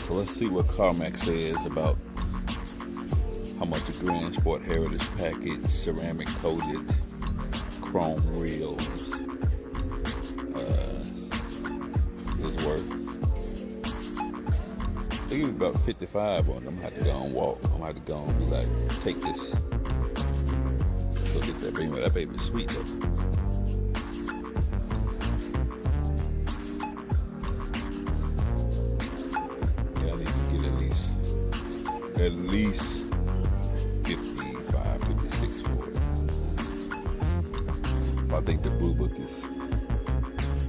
So let's see what Carmax says about how much a Grand Sport Heritage package, ceramic coated, chrome wheels is worth. They give me about 55 on them. I'm gonna have to go and walk. I'm gonna have to go and be like, take this. Go get that baby. That baby's sweet though. Yeah, I need to get at least 55, 56 for it. I think the Blue Book is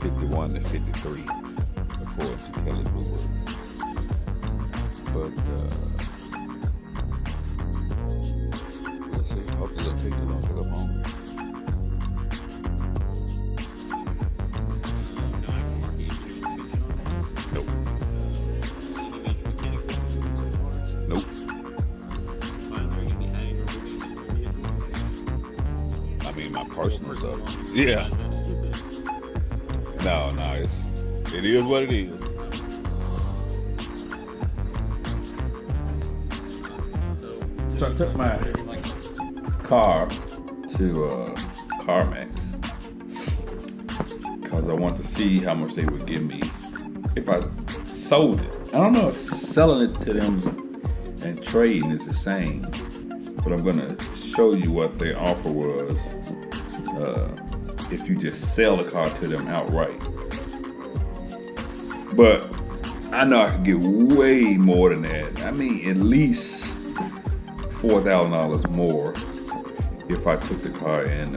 51 to 53, according to Kelly Blue Book. But we'll see. Hopefully they'll take too long to go home. Nope. Nope. I mean, my personal stuff. Yeah. No, it is what it is. So I took my car to Carmax because I want to see how much they would give me if I sold it. I don't know if selling it to them and trading is the same, but I'm gonna show you what their offer was if you just sell the car to them outright. But I know I could get way more than that. I mean, at least $4,000 more if I took the car and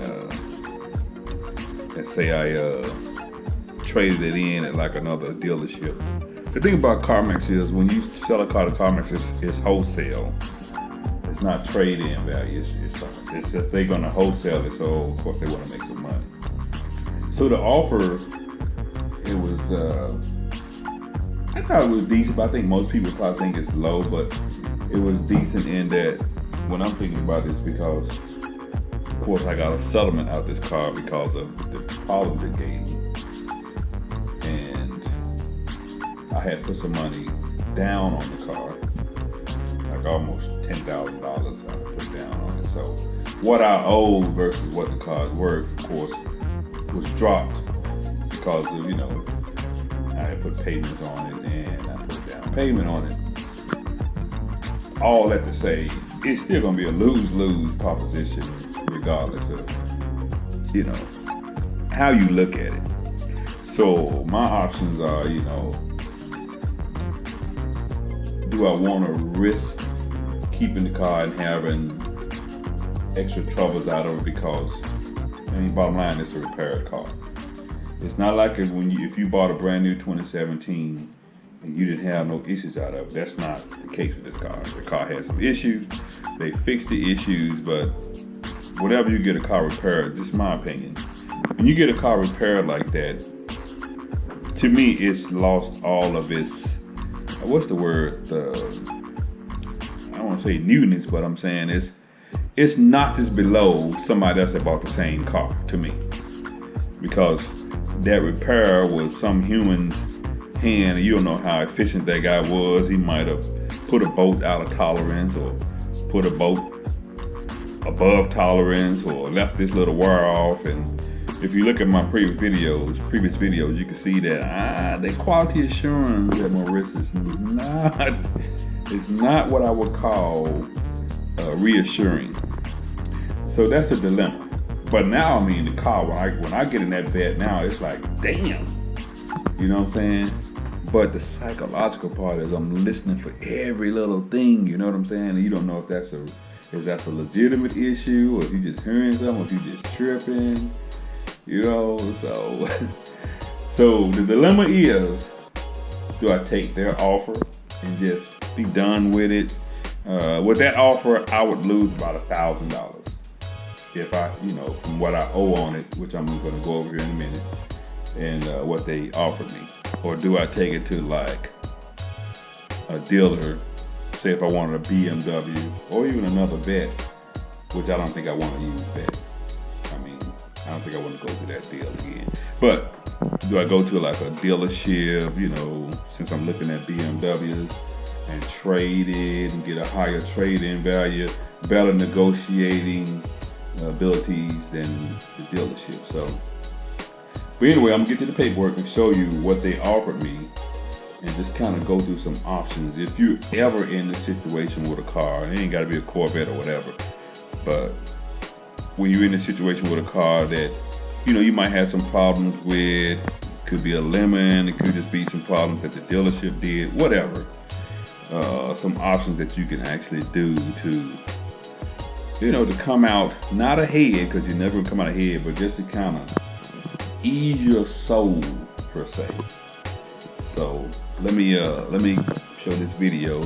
say I traded it in at like another dealership. The thing about Carmax is when you sell a car to Carmax, it's wholesale. It's not trade-in value. It's just they're gonna wholesale it, so of course they want to make some money. So the offer, it was I thought it was decent, but I think most people probably think it's low, but it was decent in that when I'm thinking about this, because of course I got a settlement out of this car because of the problems it gave me, and I had to put some money down on the car, like almost $10,000 I put down on it. So what I owed versus what the car is worth, of course, was dropped because of, I had put payments on it and I put down payment on it. All that to say, it's still gonna be a lose-lose proposition regardless of, how you look at it. So my options are, do I wanna risk keeping the car and having extra troubles out of it because, bottom line, it's a repaired car. It's not like if you bought a brand new 2017 and you didn't have no issues out of it. That's not the case with this car. The car has some issues. They fixed the issues, but whenever you get a car repaired, just my opinion, when you get a car repaired like that, to me, it's lost all of its, what's the word? I don't want to say newness, but I'm saying it's notches below somebody else that bought the same car to me, because that repair was some human's hand, and you don't know how efficient that guy was. He might have put a bolt out of tolerance or put a bolt above tolerance or left this little wear off. And if you look at my previous videos, you can see that the quality assurance at Maurice is not what I would call reassuring. So that's a dilemma. But now, the car, when I get in that bed now, it's like, damn. You know what I'm saying? But the psychological part is I'm listening for every little thing, you know what I'm saying? And you don't know if that's a legitimate issue, or if you're just hearing something, or if you're just tripping, so the dilemma is, do I take their offer and just be done with it? With that offer, I would lose about $1,000 if I, from what I owe on it, which I'm going to go over here in a minute, and what they offered me. Or do I take it to like a dealer, say if I wanted a BMW or even another Vet, which I don't think I want to use Vet. I don't think I want to go to that deal again. But Do I go to like a dealership, since I'm looking at BMWs, and trade it and get a higher trade-in value, better negotiating abilities than the dealership? So, but anyway, I'm gonna get to the paperwork and show you what they offered me, and just kind of go through some options. If you're ever in this situation with a car, it ain't got to be a Corvette or whatever, but when you're in a situation with a car that you might have some problems with, could be a lemon, it could just be some problems that the dealership did, whatever. Some options that you can actually do to come out not ahead, because you never come out ahead, but just to kind of ease your soul per se. So let me show this video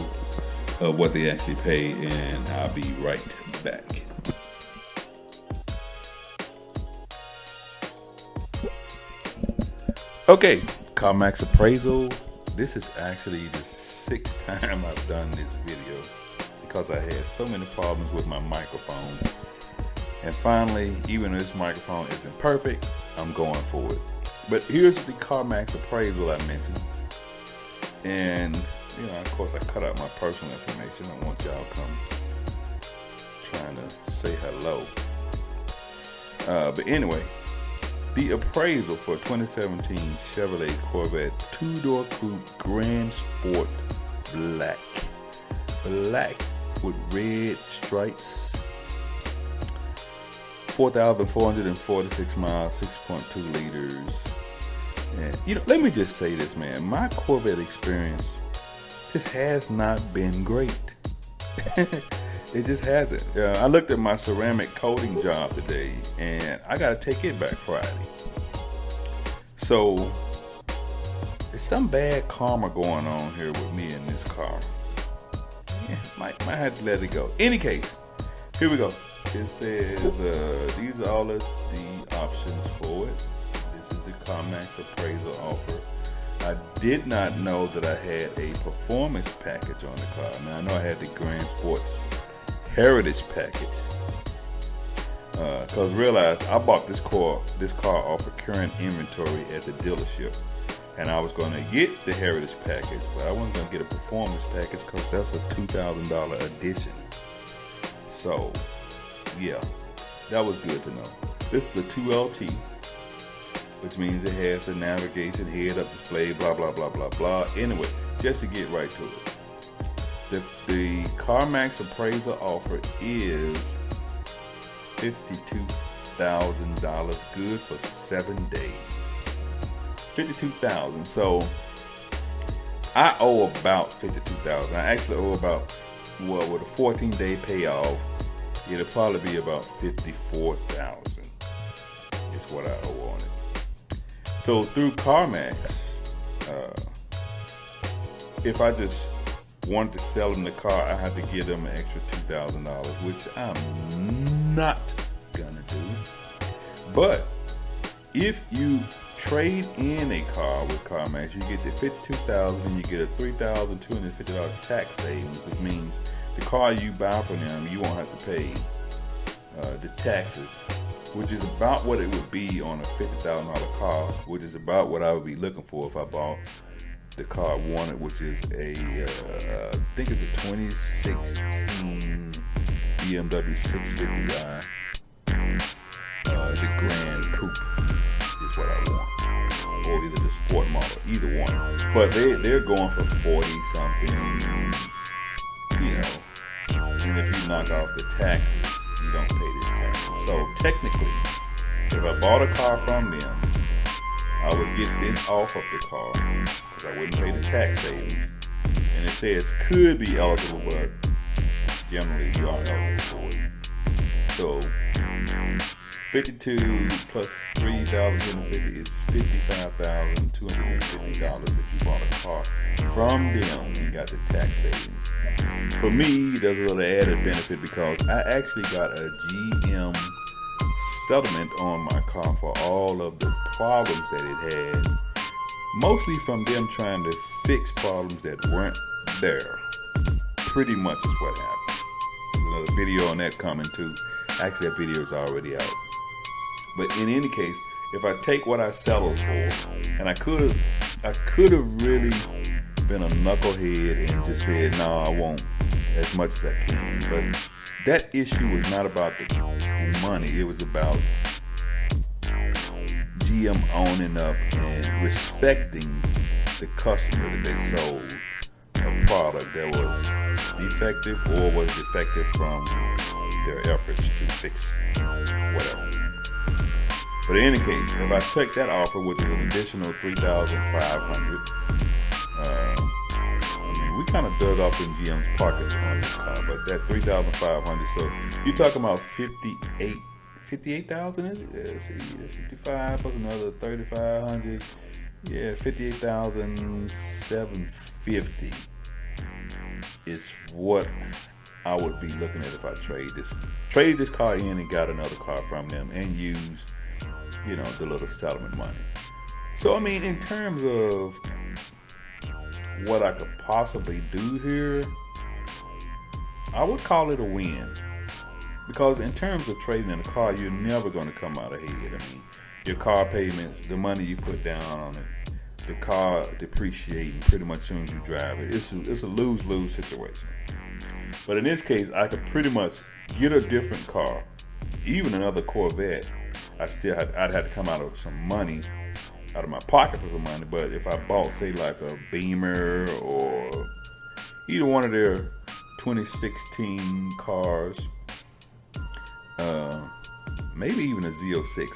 of what they actually paid, and I'll be right back. Okay, Carmax appraisal. This is actually the 6th time I've done this video because I had so many problems with my microphone. And finally, even though this microphone isn't perfect, I'm going for it. But here's the Carmax appraisal I mentioned. And, of course I cut out my personal information. I want y'all come trying to say hello. But anyway, the appraisal for 2017 Chevrolet Corvette 2-door coupe Grand Sport Black with red stripes, 4,446 miles, 6.2 liters. And let me just say this, man. My Corvette experience just has not been great. It just hasn't. I looked at my ceramic coating job today, and I got to take it back Friday. So there's some bad karma going on here with me in this car. Yeah, might have to let it go. Any case, here we go. It says these are all of the options for it. This is the Carmax appraisal offer. I did not know that I had a performance package on the car. Now I know I had the Grand Sports Heritage package. Because realize I bought this car off of current inventory at the dealership, and I was going to get the Heritage package, but I wasn't going to get a performance package because that's a $2,000 addition. So yeah, that was good to know. This is the 2LT, which means it has the navigation, head-up display, blah blah blah blah blah. Anyway, just to get right to it, the Carmax appraisal offer is $52,000, good for 7 days. $52,000. So I owe about $52,000. I actually owe about, with a 14-day payoff, it'll probably be about $54,000 is what I owe on it. So through Carmax, if I just wanted to sell them the car, I had to give them an extra $2,000, which I'm not gonna do. But if you trade in a car with Carmax, you get the $52,000 and you get a $3,250 tax savings, which means the car you buy from them, you won't have to pay the taxes, which is about what it would be on a $50,000 car, which is about what I would be looking for if I bought the car I wanted, which is I think it's a 2016 BMW 650i, the Grand Coupe is what I want, or either the Sport model, either one. But they're going for 40 something, and if you knock off the taxes, you don't pay this tax. So technically, if I bought a car from them, I would get this off of the car because I wouldn't pay the tax savings. And it says could be eligible, but generally you are eligible for it. So 52 plus $3,250 is $55,250 if you bought a car from them and got the tax savings. For me, there's a little added benefit because I actually got a GM settlement on my car for all of the problems that it had, mostly from them trying to fix problems that weren't there. Pretty much is what happened. There's another video on that coming too. Actually, that video is already out. But in any case, if I take what I sell it for, and I could have really been a knucklehead and just said, no, I won't as much as I can. But that issue was not about the money. It was about GM owning up and respecting the customer that they sold a product that was defective or was defective from their efforts to fix whatever. But in any case, if I take that offer, which is an additional $3,500, I mean, we kind of dug off in GM's pockets on this car, but that $3,500, so you're talking about 58,000, is it? Yeah, see, 55 plus another 3,500. Yeah, 58,750 is what I would be looking at if I trade this car in and got another car from them and use, the little settlement money. So I mean, in terms of what I could possibly do here, I would call it a win. Because in terms of trading in a car, you're never going to come out ahead. I mean, your car payments, the money you put down on it, the car depreciating pretty much as soon as you drive it. It's a lose-lose situation. But in this case, I could pretty much get a different car, even another Corvette. I'd have to come out of some money, out of my pocket for some money. But if I bought, say, like a Beamer or either one of their 2016 cars, maybe even a Z06,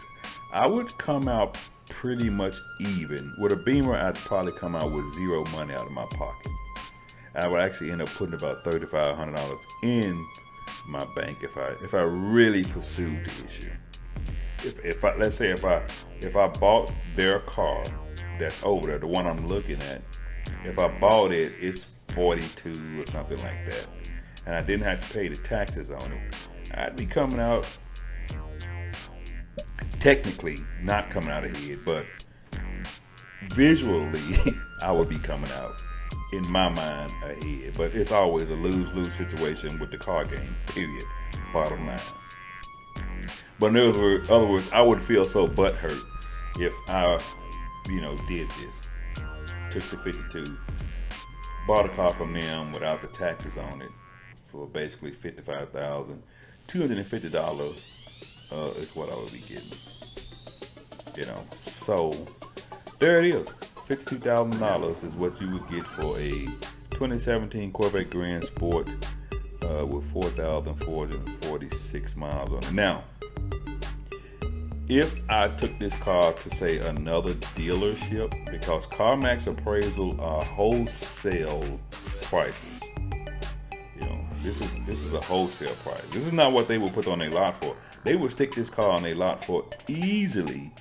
I would come out pretty much even. With a Beamer, I'd probably come out with zero money out of my pocket. I would actually end up putting about $3,500 in my bank if I really pursued the issue. If I bought their car that's over there, the one I'm looking at, if I bought it, it's 42 or something like that, and I didn't have to pay the taxes on it, I'd be coming out, technically not coming out ahead, but visually I would be coming out, in my mind, ahead. But it's always a lose-lose situation with the car game, period, bottom line. But in other words, I would feel so butthurt if I, did this, took the 52, bought a car from them without the taxes on it for basically $55,250 is what I would be getting. So there it is. $52,000 is what you would get for a 2017 Corvette Grand Sport with 4,446 miles on it. Now, if I took this car to, say, another dealership, because Carmax appraisal are wholesale prices. This is a wholesale price. This is not what they would put on their lot for. They would stick this car on their lot for easily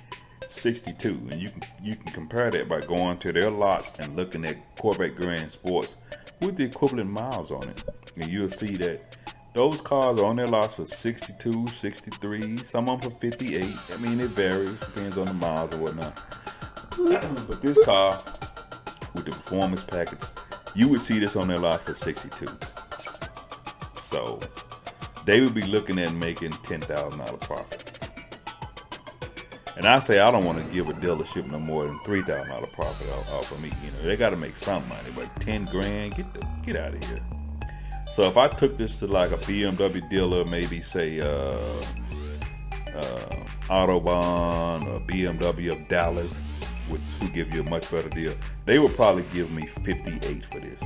62, and you can compare that by going to their lots and looking at Corvette Grand Sports with the equivalent miles on it, and you'll see that those cars are on their lots for 62, 63, some of them for 58. I mean, it varies, depends on the miles or whatnot. But this car with the performance package, you would see this on their lot for 62. So they would be looking at making $10,000 profit. And I say I don't want to give a dealership no more than $3,000 profit off of me. They got to make some money, but $10,000, get out of here. So if I took this to like a BMW dealer, maybe say Autobahn or BMW of Dallas, who give you a much better deal, they would probably give me 58 for this.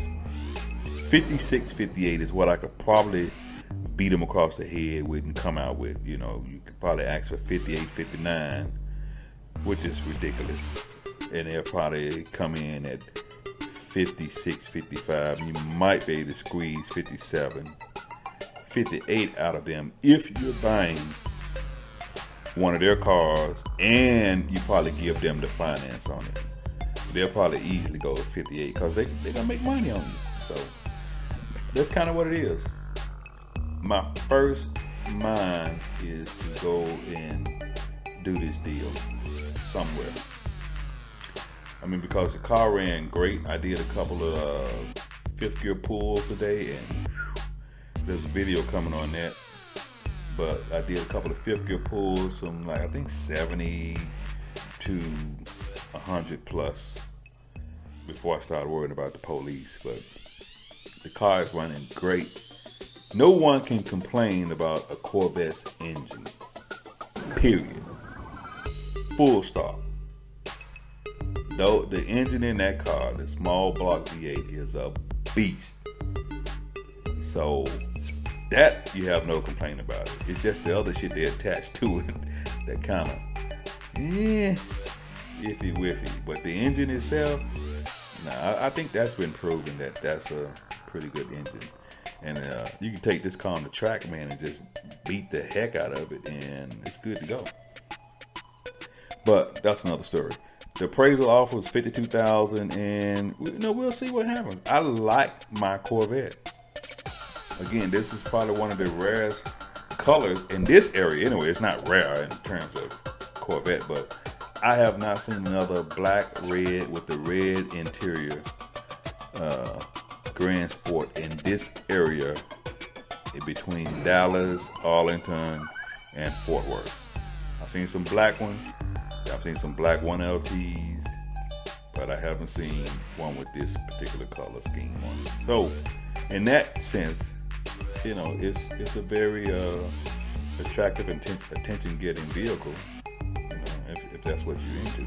56, 58 is what I could probably beat them across the head with and come out with. You could probably ask for 58, 59, which is ridiculous. And they'll probably come in at 56, 55. You might be able to squeeze 57, 58 out of them if you're buying one of their cars and you probably give them the finance on it. They'll probably easily go to 58 because they're going to make money on you. So that's kind of what it is. My first mind is to go and do this deal somewhere. I mean, because the car ran great. I did a couple of fifth gear pulls today, and there's a video coming on that. But I did a couple of fifth gear pulls from, like, I think 70 to 100 plus before I started worrying about the police. But the car is running great. No one can complain about a Corvette's engine. Period. Full stop. Though the engine in that car, the small block V8, is a beast. So that you have no complaint about it. It's just the other shit they attached to it that kind of iffy wiffy. But the engine itself, I think that's been proven that that's a pretty good engine. And you can take this car on the track, man, and just beat the heck out of it, and it's good to go. But that's another story. The appraisal offer was $52,000, and we'll see what happens. I like my Corvette. Again, this is probably one of the rarest colors in this area. Anyway, it's not rare in terms of Corvette, but I have not seen another black red with the red interior Grand Sport in this area between Dallas, Arlington, and Fort Worth. I've seen some black ones. I've seen some black 1LTs, but I haven't seen one with this particular color scheme on it. So, in that sense, it's a very attractive and attention-getting vehicle, if that's what you're into.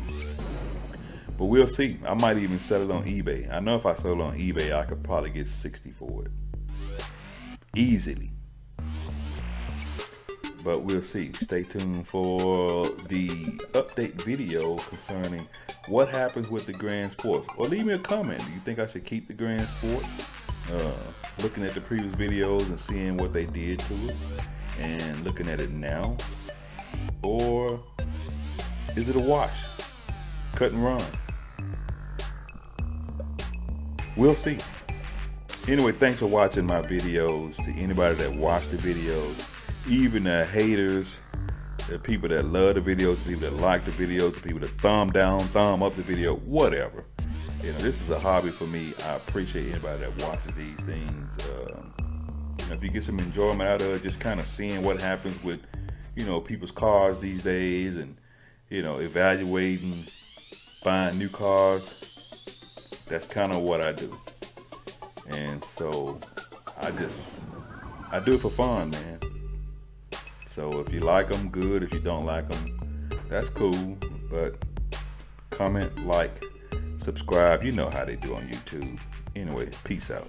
But we'll see. I might even sell it on eBay. I know if I sold it on eBay, I could probably get $60 for it. Easily. But we'll see. Stay tuned for the update video concerning what happens with the Grand Sport. Or leave me a comment. Do you think I should keep the Grand Sport? Looking at the previous videos and seeing what they did to it, and looking at it now. Or is it a wash? Cut and run? We'll see. Anyway, thanks for watching my videos. To anybody that watched the videos, even the haters, the people that love the videos, the people that like the videos, the people that thumb down, thumb up the video, whatever. This is a hobby for me. I appreciate anybody that watches these things. If you get some enjoyment out of it, just kind of seeing what happens with, people's cars these days, and, evaluating, buying new cars. That's kind of what I do. And so I do it for fun, man. So if you like them, good. If you don't like them, that's cool. But comment, like, subscribe. You know how they do on YouTube. Anyway, peace out.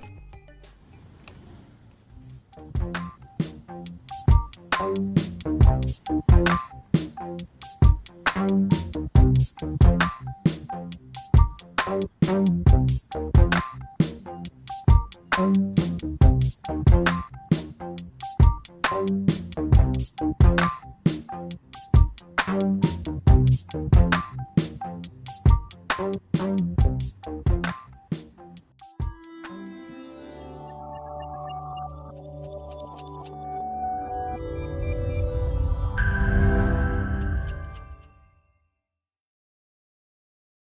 Thank you.